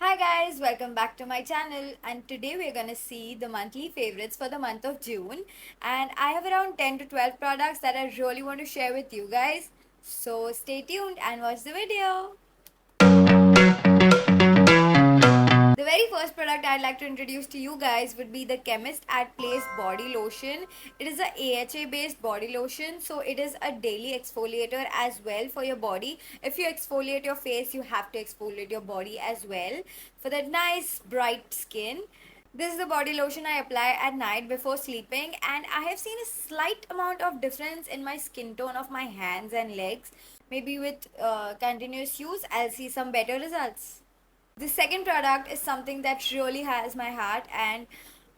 Hi guys, welcome back to my channel, and today we're gonna see the monthly favorites for the month of June, and I have around 10 to 12 products that I really want to share with you guys. So stay tuned and watch the video. The very first product I'd like to introduce to you guys would be the Chemist at Place body lotion. It is a AHA based body lotion, so it is a daily exfoliator as well for your body. If you exfoliate your face, you have to exfoliate your body as well for that nice bright skin. This is the body lotion I apply at night before sleeping, and I have seen a slight amount of difference in my skin tone of my hands and legs. Maybe with continuous use, I'll see some better results. The second product is something that really has my heart, and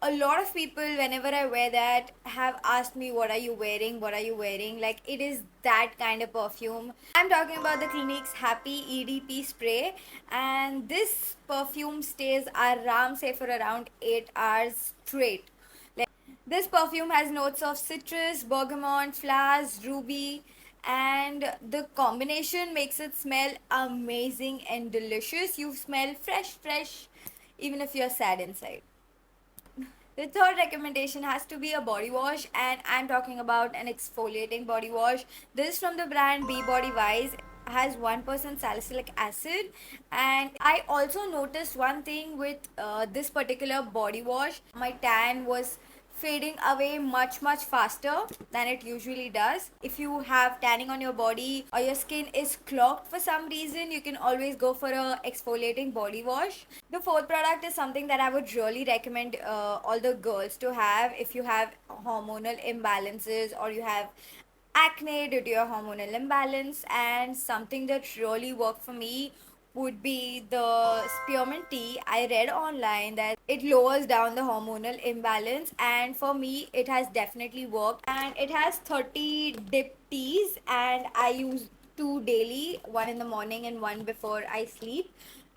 a lot of people, whenever I wear that, have asked me, what are you wearing, what are you wearing? Like, it is that kind of perfume. I'm talking about the Clinique's Happy EDP spray, and this perfume stays aram say for around 8 hours straight. This perfume has notes of citrus, bergamot, flowers, ruby, and the combination makes it smell amazing and delicious. You smell fresh, even if you're sad inside. The third recommendation has to be a body wash, and I'm talking about an exfoliating body wash. This is from the brand Be Body Wise. Has 1% salicylic acid, and I also noticed one thing with this particular body wash. My tan was fading away much faster than it usually does. If you have tanning on your body or your skin is clogged for some reason, you can always go for a exfoliating body wash. The fourth product is something that I would really recommend all the girls to have if you have hormonal imbalances or you have acne due to your hormonal imbalance. And something that really worked for me would be the spearmint tea. I read online that it lowers down the hormonal imbalance, and for me it has definitely worked. And it has 30 dip teas, and I use two daily, one in the morning and one before I sleep,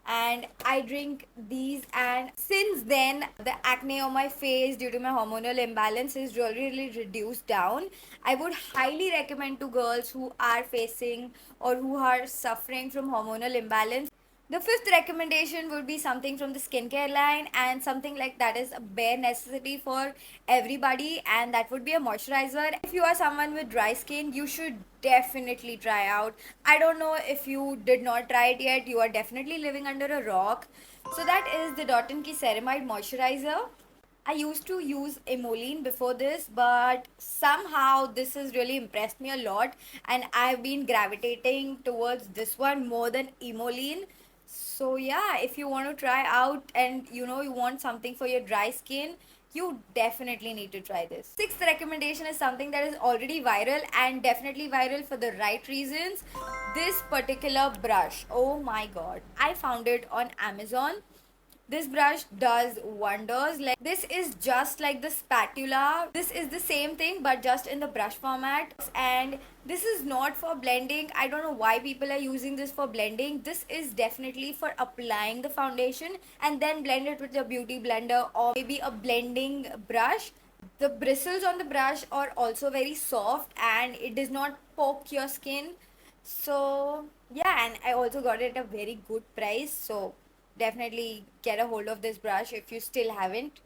and I drink these. And since then, the acne on my face due to my hormonal imbalance is really reduced down. I would highly recommend to girls who are facing or who are suffering from hormonal imbalance. The fifth recommendation would be something from the skincare line, and something like that is a bare necessity for everybody, and that would be a moisturizer. If you are someone with dry skin, you should definitely try out. I don't know if you did not try it yet, you are definitely living under a rock. So that is the Dot & Key Ceramide Moisturizer. I used to use Emollient before this, but somehow this has really impressed me a lot, and I've been gravitating towards this one more than Emollient. So yeah, if you want to try out and you want something for your dry skin, you definitely need to try this. Sixth recommendation is something that is already viral, and definitely viral for the right reasons. This particular brush, oh my god, I found it on Amazon. This brush does wonders. Like, this is just like the spatula. This is the same thing but just in the brush format, and this is not for blending. I don't know why people are using this for blending. This is definitely for applying the foundation and then blend it with a beauty blender or maybe a blending brush. The bristles on the brush are also very soft, and it does not poke your skin. So yeah, and I also got it at a very good price, so definitely get a hold of this brush if you still haven't.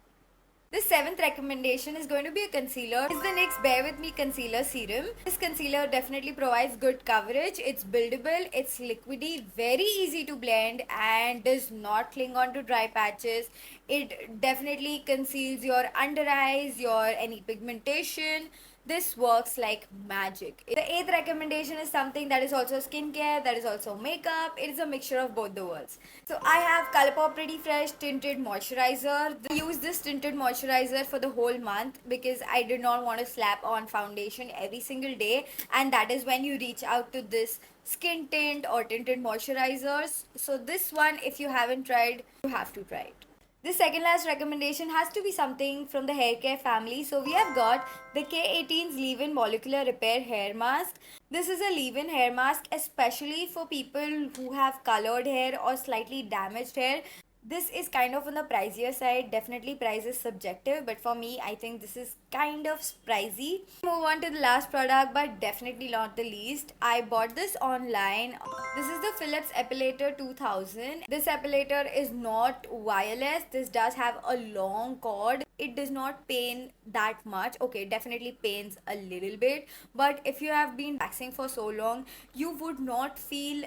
The seventh recommendation is going to be a concealer. It's the NYX Bare With Me Concealer Serum. This concealer definitely provides good coverage. It's buildable, it's liquidy, very easy to blend, and does not cling on to dry patches. It definitely conceals your under eyes, your any pigmentation. This works like magic. The eighth recommendation is something that is also skincare, that is also makeup. It is a mixture of both the worlds. So I have Colourpop Pretty Fresh Tinted Moisturizer. I use this tinted moisturizer for the whole month because I did not want to slap on foundation every single day, and that is when you reach out to this skin tint or tinted moisturizers. So this one, if you haven't tried, you have to try it. The second last recommendation has to be something from the hair care family. So we have got the K18's Leave-In Molecular Repair Hair Mask. This is a leave-in hair mask especially for people who have colored hair or slightly damaged hair. This is kind of on the pricier side. Definitely price is subjective, but for me I think this is kind of pricey. Move on to the last product, but definitely not the least. I bought this online. This is the Philips Epilator 2000. This epilator is not wireless. This does have a long cord. It does not pain that much. Okay, definitely pains a little bit, but if you have been waxing for so long, you would not feel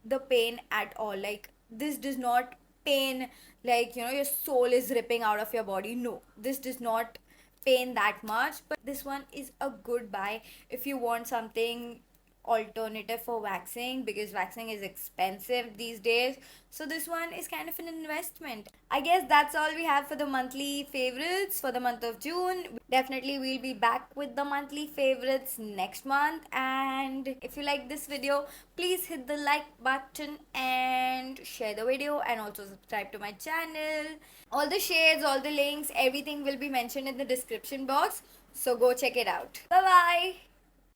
the pain at all. Like, this does not pain like, your soul is ripping out of your body. No, this does not pain that much, but this one is a good buy if you want something alternative for waxing, because waxing is expensive these days. So this one is kind of an investment. I guess that's all we have for the monthly favorites for the month of June. Definitely we'll be back with the monthly favorites next month. And if you like this video, please hit the like button and share the video, and also subscribe to my channel. All the shades, all the links, everything will be mentioned in the description box, so go check it out. Bye bye.